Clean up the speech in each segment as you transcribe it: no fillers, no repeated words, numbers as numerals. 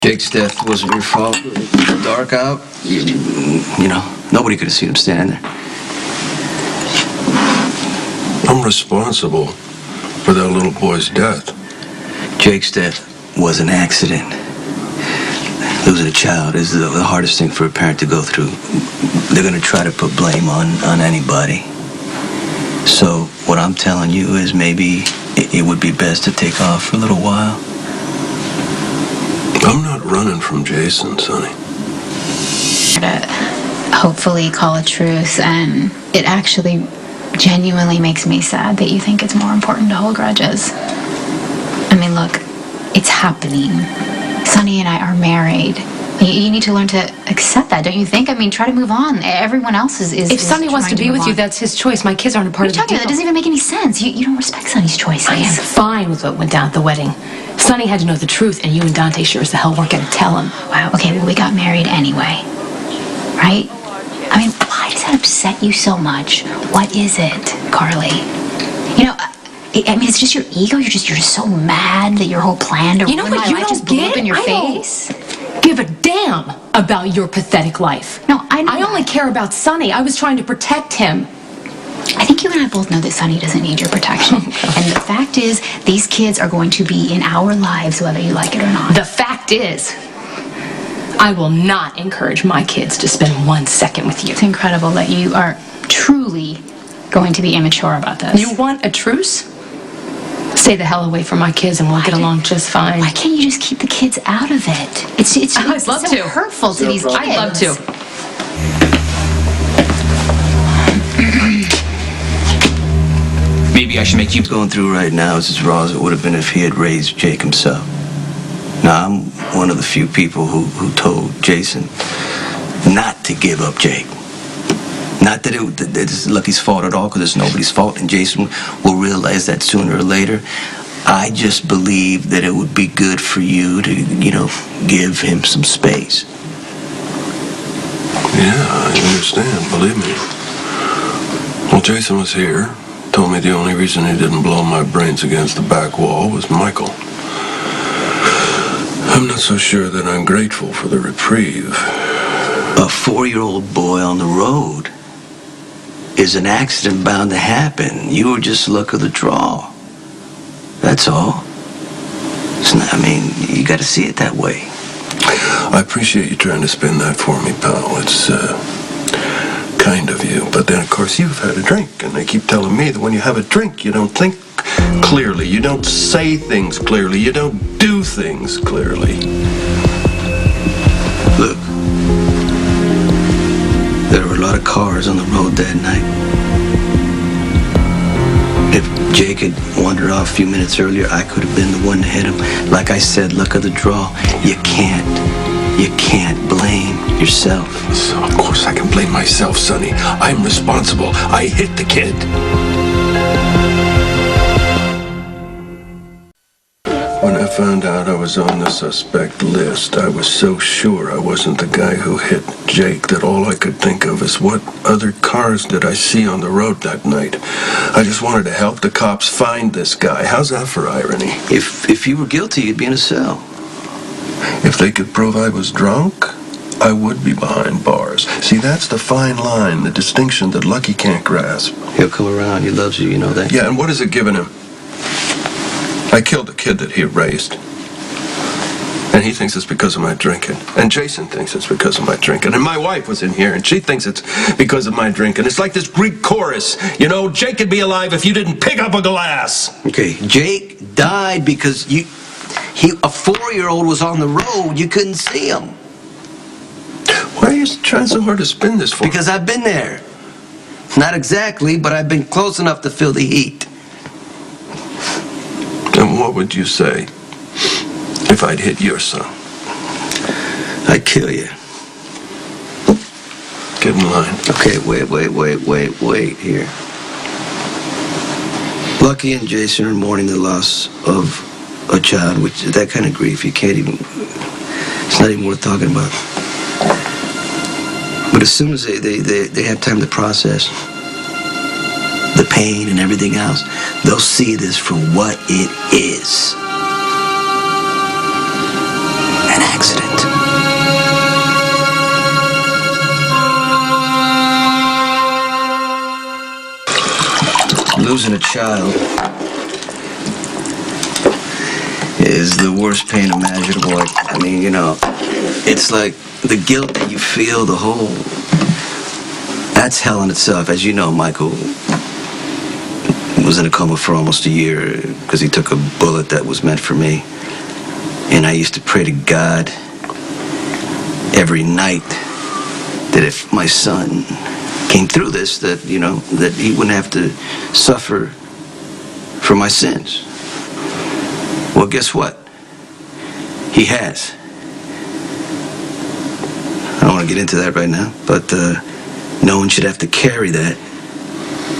Jake's death wasn't your fault. Dark out. You know, nobody could have seen him standing there. I'm responsible for that little boy's death. Jake's death was an accident. Losing a child is the hardest thing for a parent to go through. They're going to try to put blame on anybody. So what I'm telling you is maybe it would be best to take off for a little while. I'm not running from Jason, Sonny. To hopefully call a truce, and it actually genuinely makes me sad that you think it's more important to hold grudges. I mean, look, it's happening. Sonny and I are married. You need to learn to accept that, don't you think? I mean, try to move on. Everyone else is If Sonny wants to be with you, that's his choice. My kids aren't a part of the deal. That doesn't even make any sense. You don't respect Sonny's choices. I am fine with what went down at the wedding. Sonny had to know the truth, and you and Dante sure as the hell weren't going to tell him. Wow, okay, well, we got married anyway. Right? I mean, why does that upset you so much? What is it, Carly? You know, I mean, it's just your ego. You're just so mad that your whole plan to ruin my life just blew up in your face. Give a damn about your pathetic life. No, I only care about Sonny. I was trying to protect him. I think you and I both know that Sonny doesn't need your protection. And the fact is, these kids are going to be in our lives whether you like it or not. The fact is, I will not encourage my kids to spend 1 second with you. It's incredible that you are truly going to be immature about this. You want a truce? Stay the hell away from my kids and we'll get along just fine. Why can't you just keep the kids out of it? It's I'd love so to. hurtful to these kids. I'd love to. Maybe I should make you going through right now is as raw as it would have been if he had raised Jake himself. Now, I'm one of the few people who told Jason not to give up Jake. Not that it's Lucky's fault at all, because it's nobody's fault, and Jason will realize that sooner or later. I just believe that it would be good for you to, give him some space. Yeah, I understand, believe me. Well, Jason was here, told me the only reason he didn't blow my brains against the back wall was Michael. I'm not so sure that I'm grateful for the reprieve. A 4-year-old boy on the road is an accident bound to happen. You were just luck of the draw. That's all. It's not, you got to see it that way. I appreciate you trying to spin that for me, pal. It's kind of you. But then, of course, you've had a drink, and they keep telling me that when you have a drink, you don't think clearly, you don't say things clearly, you don't do things clearly. Look, there were a lot of cars on the road that night. If Jake had wandered off a few minutes earlier, I could have been the one to hit him. Like I said, luck of the draw. You can't blame yourself. So, of course, I can blame myself, Sonny. I'm responsible. I hit the kid. When I found out I was on the suspect list, I was so sure I wasn't the guy who hit Jake that all I could think of is what other cars did I see on the road that night. I just wanted to help the cops find this guy. How's that for irony? If you were guilty, you'd be in a cell. If they could prove I was drunk, I would be behind bars. See, that's the fine line, the distinction that Lucky can't grasp. He'll come around. He loves you, you know that? Yeah, and what is it giving him? I killed the kid that he raised. And he thinks it's because of my drinking. And Jason thinks it's because of my drinking. And my wife was in here, and she thinks it's because of my drinking. It's like this Greek chorus. Jake could be alive if you didn't pick up a glass. Okay, Jake died because a 4-year-old was on the road. You couldn't see him. Why are you trying so hard to spin this for? Because I've been there. Not exactly, but I've been close enough to feel the heat. And what would you say if I'd hit your son? I'd kill you. Get in line. Okay, wait here. Lucky and Jason are mourning the loss of a child, which that kind of grief you can't even, it's not even worth talking about. But as soon as they have time to process the pain and everything else, they'll see this for what it is. And an accident. Losing a child is the worst pain imaginable. I mean, it's like the guilt that you feel, the whole... That's hell in itself. As you know, Michael was in a coma for almost a year because he took a bullet that was meant for me. And I used to pray to God every night that if my son came through this, that, that he wouldn't have to suffer for my sins. Well, guess what? He has. I don't want to get into that right now, but no one should have to carry that,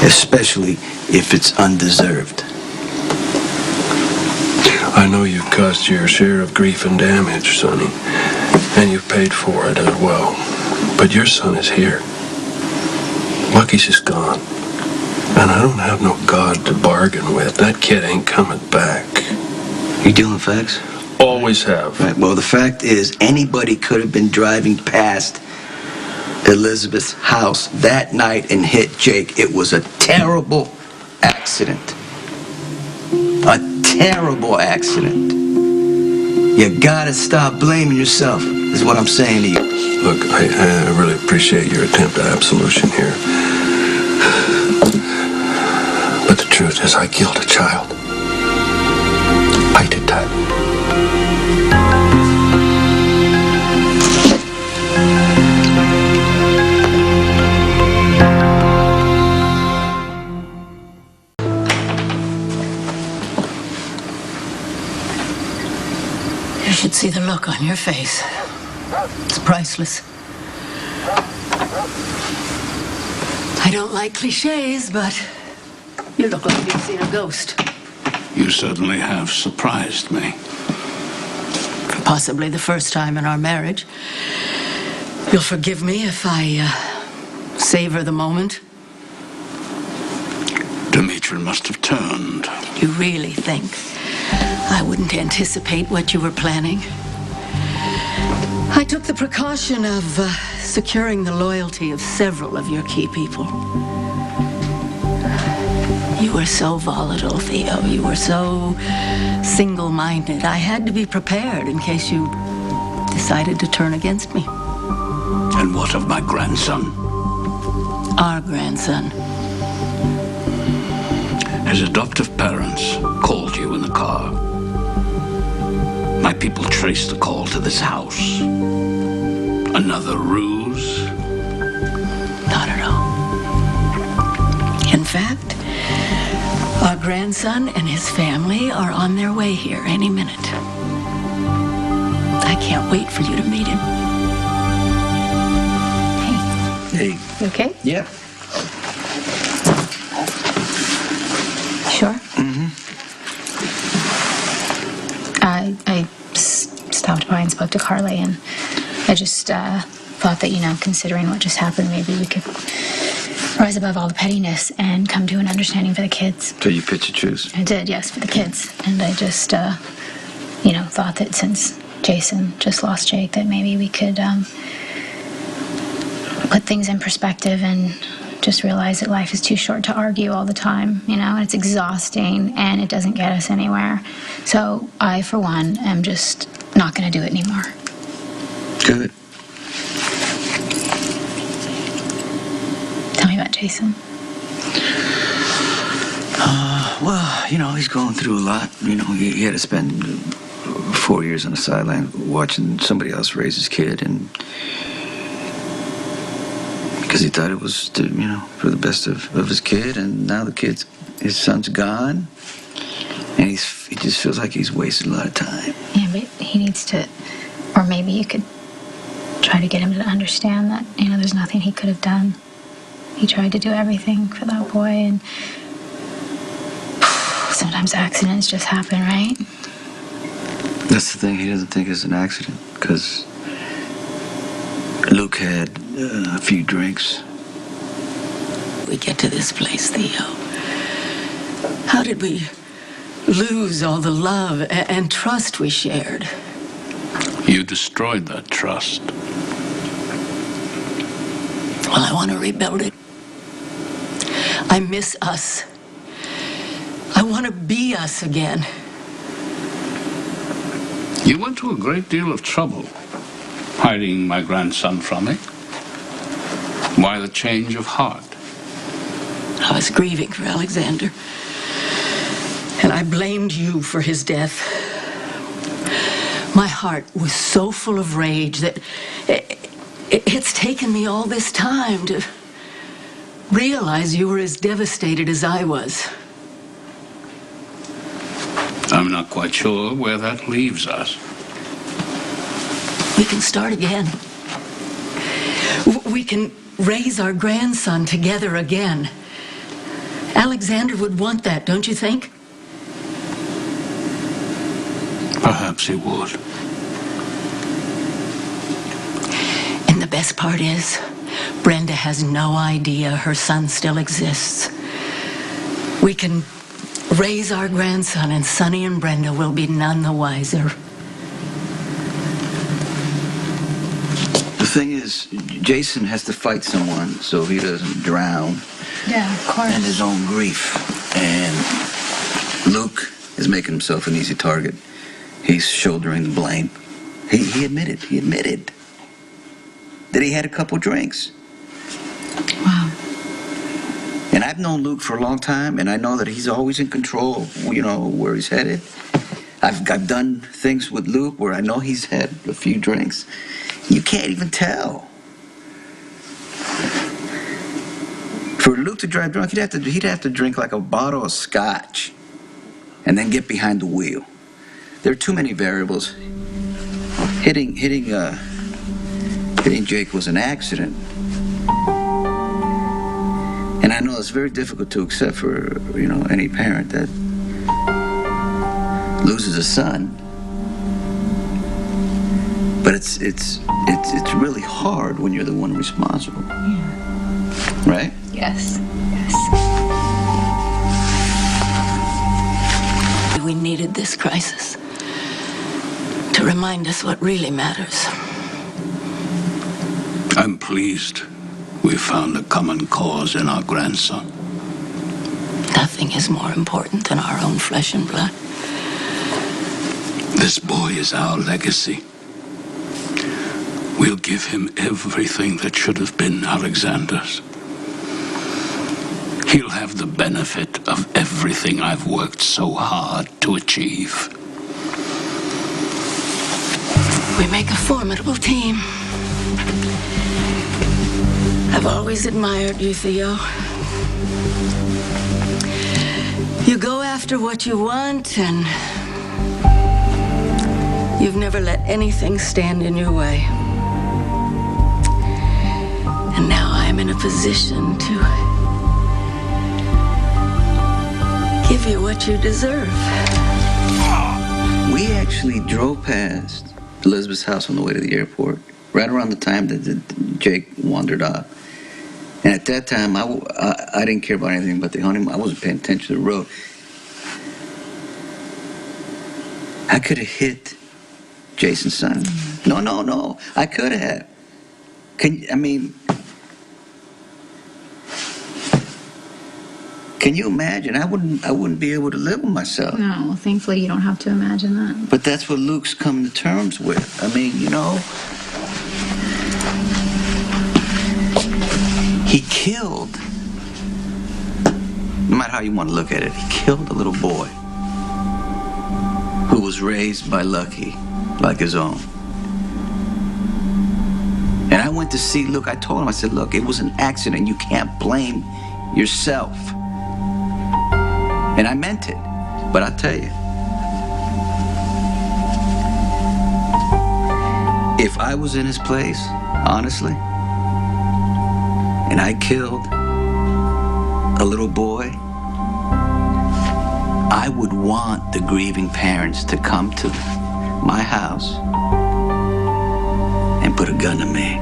especially if it's undeserved. I know you've caused your share of grief and damage, Sonny, and you've paid for it as well. But your son is here. Lucky's just gone. And I don't have no God to bargain with. That kid ain't coming back. You dealing facts? Always have. Right. Well, the fact is, anybody could have been driving past Elizabeth's house that night and hit Jake. It was a terrible accident. A terrible accident. You gotta stop blaming yourself, is what I'm saying to you. Look, I really appreciate your attempt at absolution here. But the truth is, I killed a child. I did that. You should see the look on your face. It's priceless. I don't like cliches, but you look like you've seen a ghost. You certainly have surprised me. For possibly the first time in our marriage. You'll forgive me if I savor the moment. Dimitri must have turned. You really think I wouldn't anticipate what you were planning? I took the precaution of securing the loyalty of several of your key people. You were so volatile, Theo. You were so single-minded. I had to be prepared in case you decided to turn against me. And what of my grandson? Our grandson. His adoptive parents called you in the car. My people traced the call to this house. Another ruse? Not at all. In fact, our grandson and his family are on their way here any minute. I can't wait for you to meet him. Hey. You okay? Yeah. Sure? Mm-hmm. I stopped by and spoke to Carly, and I just thought that, considering what just happened, maybe we could rise above all the pettiness and come to an understanding for the kids. So you pitch a truce? I did, yes, for the kids. And I just, thought that since Jason just lost Jake, that maybe we could put things in perspective and just realize that life is too short to argue all the time, and it's exhausting and it doesn't get us anywhere. So I, for one, am just not going to do it anymore. Good. Tell me about Jason. Well, he's going through a lot. He had to spend 4 years on the sideline watching somebody else raise his kid, and because he thought it was for the best of his kid, and now his son's gone, and he just feels like he's wasted a lot of time. Yeah, but he needs to, or maybe you could try to get him to understand that, there's nothing he could have done. He tried to do everything for that boy, and sometimes accidents just happen, right? That's the thing, he doesn't think it's an accident, because Luke had a few drinks. We get to this place, Theo. How did we lose all the love and trust we shared? You destroyed that trust. Well, I want to rebuild it. I miss us. I want to be us again. You went to a great deal of trouble hiding my grandson from me. Why the change of heart? I was grieving for Alexander. And I blamed you for his death. My heart was so full of rage that it's taken me all this time to realize you were as devastated as I was. I'm not quite sure where that leaves us. We can start again. We can raise our grandson together again. Alexander would want that, don't you think? Perhaps he would. And the best part is, Brenda has no idea her son still exists. We can raise our grandson, and Sonny and Brenda will be none the wiser. The thing is, Jason has to fight someone so he doesn't drown Yeah, of course. in his own grief. And Luke is making himself an easy target. He's shouldering the blame. He admitted that he had a couple drinks. Wow. And I've known Luke for a long time, and I know that he's always in control of, where he's headed. I've done things with Luke where I know he's had a few drinks. You can't even tell. For Luke to drive drunk, he'd have to drink like a bottle of scotch and then get behind the wheel. There are too many variables. Hitting Jake was an accident. And I know it's very difficult to accept for, any parent that loses a son. But it's really hard when you're the one responsible. Yeah. Right? Yes. We needed this crisis to remind us what really matters. I'm pleased we found a common cause in our grandson. Nothing is more important than our own flesh and blood. This boy is our legacy. We'll give him everything that should have been Alexander's. He'll have the benefit of everything I've worked so hard to achieve. We make a formidable team. I've always admired you, Theo. You go after what you want, and you've never let anything stand in your way. And now I'm in a position to give you what you deserve. We actually drove past Elizabeth's house on the way to the airport, right around the time that Jake wandered off. And at that time, I didn't care about anything but the honeymoon. I wasn't paying attention to the road. I could have hit Jason's son. No. I could have. Can you imagine? I wouldn't be able to live with myself. No, well, thankfully you don't have to imagine that. But that's what Luke's come to terms with. He killed, no matter how you want to look at it, he killed a little boy who was raised by Lucky like his own. And I went to see Luke. I told him, I said, look, it was an accident. You can't blame yourself. And I meant it. But I'll tell you, if I was in his place, honestly, and I killed a little boy, I would want the grieving parents to come to my house and put a gun to me.